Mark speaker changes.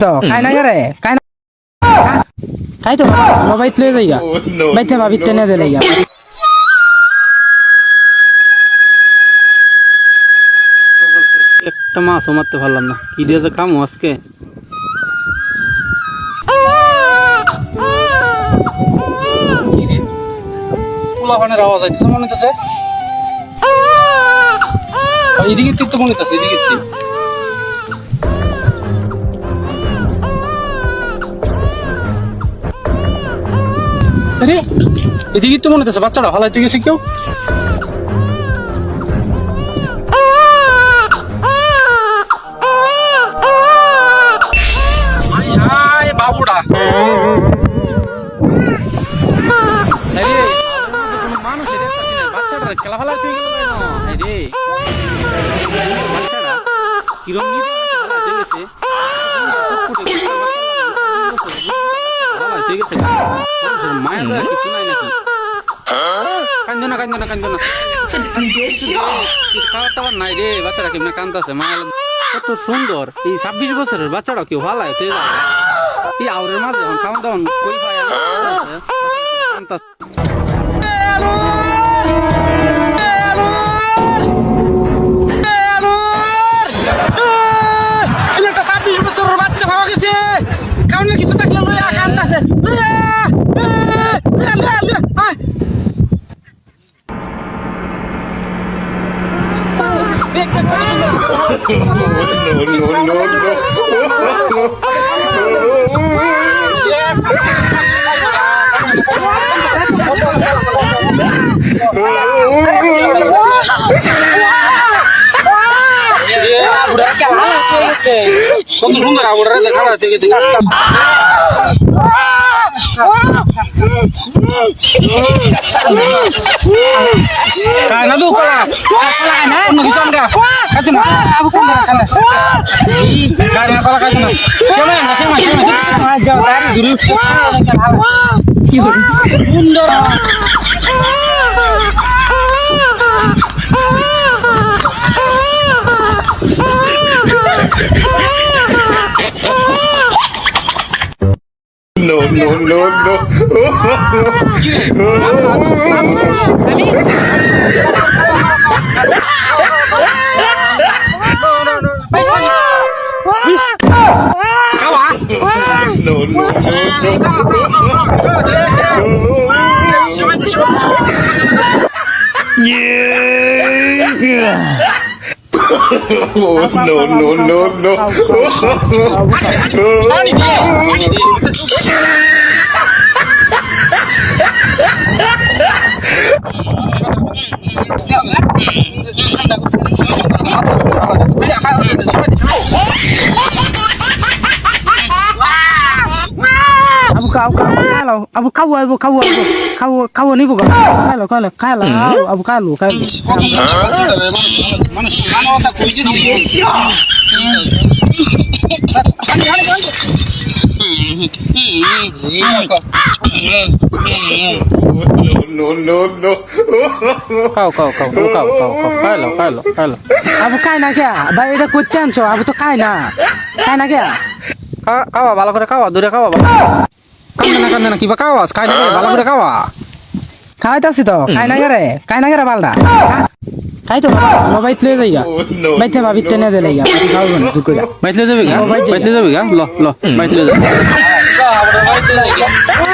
Speaker 1: তো খাই না রে খাই না খাই তো মোবাইল লয়ে যাইগা বাইতে ভাবি টেনে দে লাইগা
Speaker 2: একটা মাছও মারতে পারলাম না কি দিয়ে যে কামো আজকে পোলাপানের আওয়াজ আইতেছে মনে হইতেছে এদিকে তো মনে হইতেছে এদিকে আরে এদিকে তো মনে হইতেছে বাচ্চাটা হালাইতে গেছে কেউ বাবুটা মানুষের বাচ্চাটা খেলা ফেলা তুই গেল রে বাচ্চাটা কিরম গেছে মায়ের কিছু নাই নাকি কান্দো না কান্দো না কান্দো না খাওয়ার টাওয়ার নাই রে বাচ্চাটা কেমন কান্দাছে মায়ের কত সুন্দর এই 26 বছরের বাচ্চাটা কেউ ভালো হতে যায় এই আউরের মাঝে খাওয়ান দাওয়ান কই ভাই একটা 26 বছরের বাচ্চা পাওয়া গেছে খাওয়ানোর কিছু থাকলে লইয়া কান্দাছে কত সুন্দর আবুড়া দেখা থেকে Kana tu kala, na, nak kisah enggak? Kacau nak, abu kana kana. Kana kala kacau nak. Siapa? Jauh dari dulu. Bunda.
Speaker 3: No, no, no, no. No, no, no, no, no.
Speaker 1: Abu kau ni bukan kalau abu kalau
Speaker 3: No, no, no.
Speaker 2: Kau kalau
Speaker 1: abu kai na kya bayi dah kutan so abu tu kai na kya
Speaker 2: kau balak kau kau dure kau kan na kiba kau kai na balak kau kau
Speaker 1: খাই তাছি তো খাই না রে বালদা খাই তো mobile লয়ে যাইগা বাইতে ভাবি টেনে দে লাইগা খাও না সুকুরা
Speaker 2: বাইতে যাবি গা ল বাইতে যাবি গা